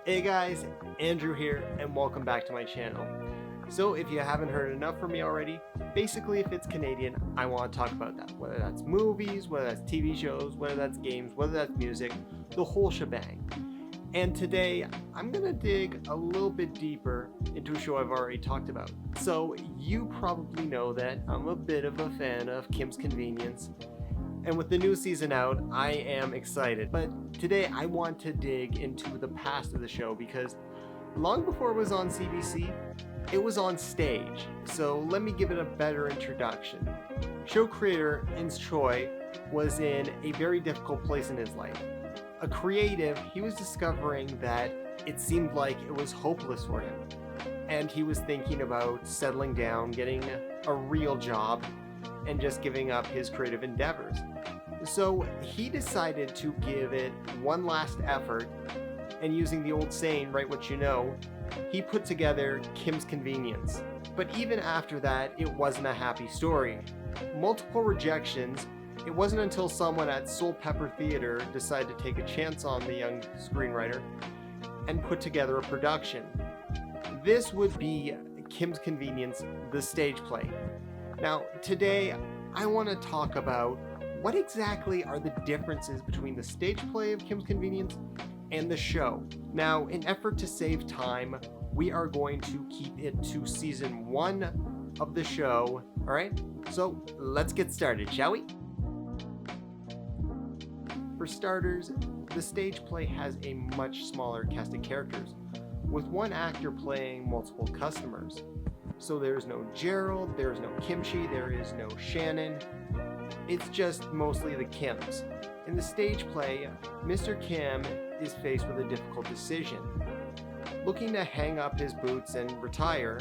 Hey guys, Andrew here, and welcome back to my channel. So if you haven't heard enough from me already, basically if it's Canadian, I want to talk about that. Whether that's movies, whether that's TV shows, whether that's games, whether that's music, the whole shebang. And today, I'm gonna dig a little bit deeper into a show I've already talked about. So you probably know that I'm a bit of a fan of Kim's Convenience. And with the new season out, I am excited. But today I want to dig into the past of the show because long before it was on CBC, it was on Stage. So let me give it a better introduction. Show creator Ins Choi was in a very difficult place in his life. A creative, he was discovering that it seemed like it was hopeless for him. And he was thinking about settling down, getting a real job, and just giving up his creative endeavors. So he decided to give it one last effort, and using the old saying, write what you know, he put together Kim's Convenience. But even after that, it wasn't a happy story. Multiple rejections. It wasn't until someone at Soul Pepper Theater decided to take a chance on the young screenwriter and put together a production. This would be Kim's Convenience, the stage play. Now, today, I want to talk about what exactly are the differences between the stage play of Kim's Convenience and the show. Now, in effort to save time, we are going to keep it to season 1 of the show. All right, so let's get started, shall we? For starters, the stage play has a much smaller cast of characters, with one actor playing multiple customers. So there's no Gerald, there's no Kimchi, there is no Shannon. It's just mostly the Kims. In the stage play, Mr. Kim is faced with a difficult decision. Looking to hang up his boots and retire,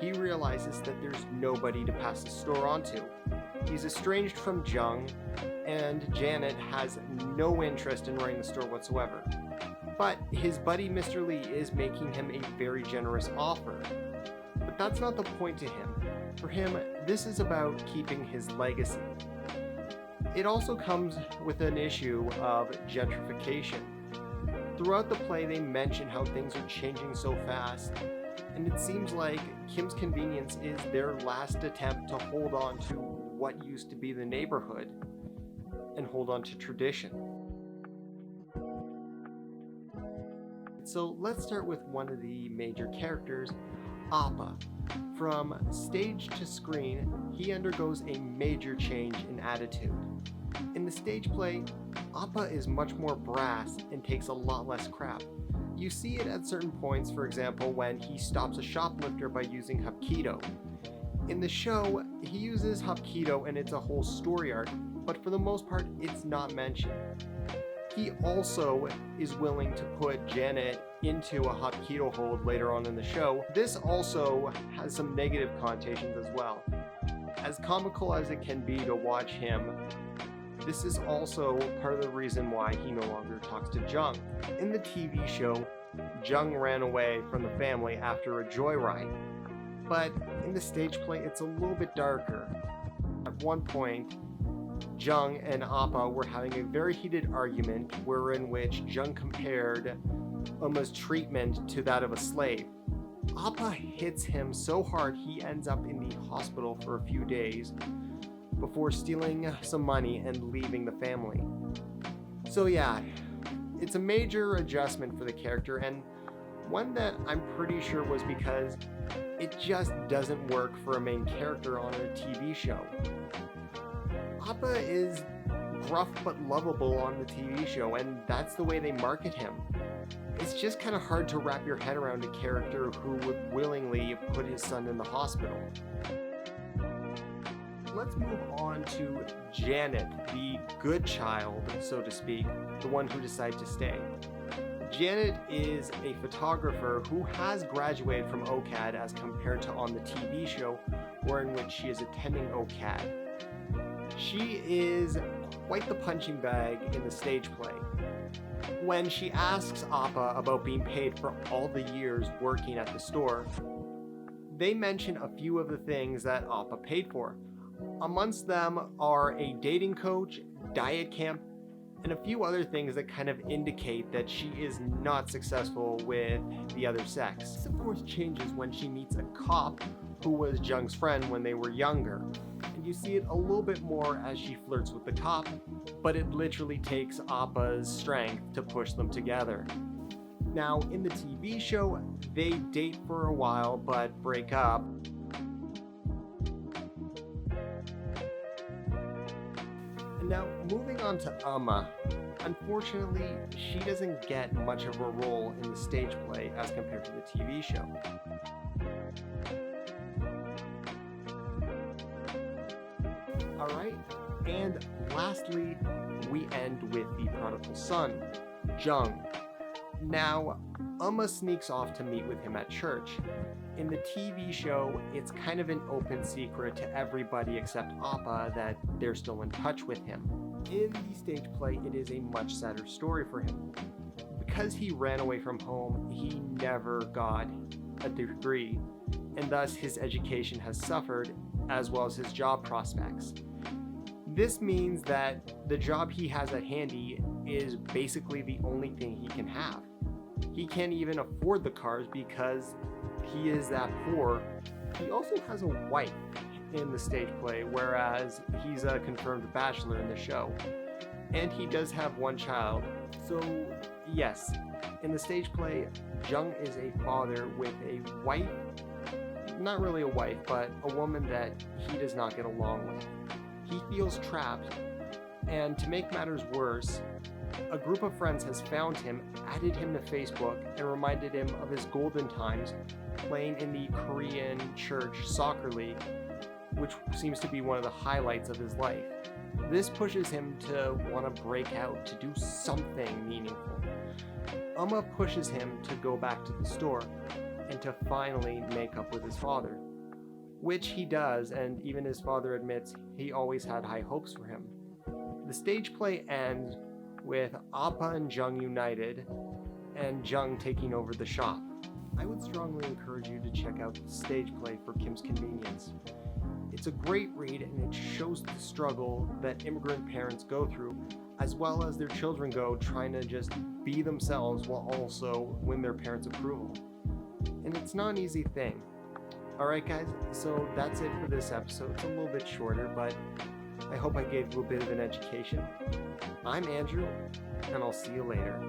he realizes that there's nobody to pass the store on to. He's estranged from Jung, and Janet has no interest in running the store whatsoever. But his buddy Mr. Lee is making him a very generous offer. But that's not the point to him. For him, this is about keeping his legacy. It also comes with an issue of gentrification. Throughout the play, they mention how things are changing so fast, and it seems like Kim's Convenience is their last attempt to hold on to what used to be the neighborhood and hold on to tradition. So let's start with one of the major characters, Appa. From stage to screen, he undergoes a major change in attitude. In the stage play, Appa is much more brass and takes a lot less crap. You see it at certain points, for example, when he stops a shoplifter by using Hapkido. In the show, he uses Hapkido and it's a whole story arc, but for the most part, it's not mentioned. He also is willing to put Janet into a Hapkido hold later on in the show. This also has some negative connotations as well. As comical as it can be to watch him, this is also part of the reason why he no longer talks to Jung. In the TV show, Jung ran away from the family after a joyride. But in the stage play, it's a little bit darker. At one point, Jung and Appa were having a very heated argument wherein which Jung compared Uma's treatment to that of a slave. Appa hits him so hard he ends up in the hospital for a few days before stealing some money and leaving the family. So yeah, it's a major adjustment for the character, and one that I'm pretty sure was because it just doesn't work for a main character on a TV show. Appa is gruff but lovable on the TV show, and that's the way they market him. It's just kind of hard to wrap your head around a character who would willingly put his son in the hospital. Let's move on to Janet, the good child, so to speak, the one who decided to stay. Janet is a photographer who has graduated from OCAD as compared to on the TV show, wherein which she is attending OCAD. She is quite the punching bag in the stage play. When she asks Appa about being paid for all the years working at the store, they mention a few of the things that Appa paid for. Amongst them are a dating coach, diet camp, and a few other things that kind of indicate that she is not successful with the other sex. This of course changes when she meets a cop who was Jung's friend when they were younger, and you see it a little bit more as she flirts with the cop, but it literally takes Appa's strength to push them together. Now, in the TV show, they date for a while but break up. And now, moving on to Amma. Unfortunately, she doesn't get much of a role in the stage play as compared to the TV show. Alright, and lastly, we end with the prodigal son, Jung. Now, Amma sneaks off to meet with him at church. In the TV show, it's kind of an open secret to everybody except Appa that they're still in touch with him. In the stage play, it is a much sadder story for him. Because he ran away from home, he never got a degree, and thus his education has suffered, as well as his job prospects. This means that the job he has at handy is basically the only thing he can have. He can't even afford the cars because he is that poor. He also has a wife in the stage play, whereas he's a confirmed bachelor in the show. And he does have one child. So yes, in the stage play, Jung is a father with a wife, not really a wife, but a woman that he does not get along with. He feels trapped, and to make matters worse, a group of friends has found him, added him to Facebook, and reminded him of his golden times playing in the Korean church soccer league, which seems to be one of the highlights of his life. This pushes him to want to break out, to do something meaningful. Amma pushes him to go back to the store and to finally make up with his father, which he does, and even his father admits he always had high hopes for him. The stage play ends with Appa and Jung united, and Jung taking over the shop. I would strongly encourage you to check out the stage play for Kim's Convenience. It's a great read, and it shows the struggle that immigrant parents go through, as well as their children go trying to just be themselves while also win their parents' approval. And it's not an easy thing. Alright guys, so that's it for this episode. It's a little bit shorter, but I hope I gave you a bit of an education. I'm Andrew, and I'll see you later.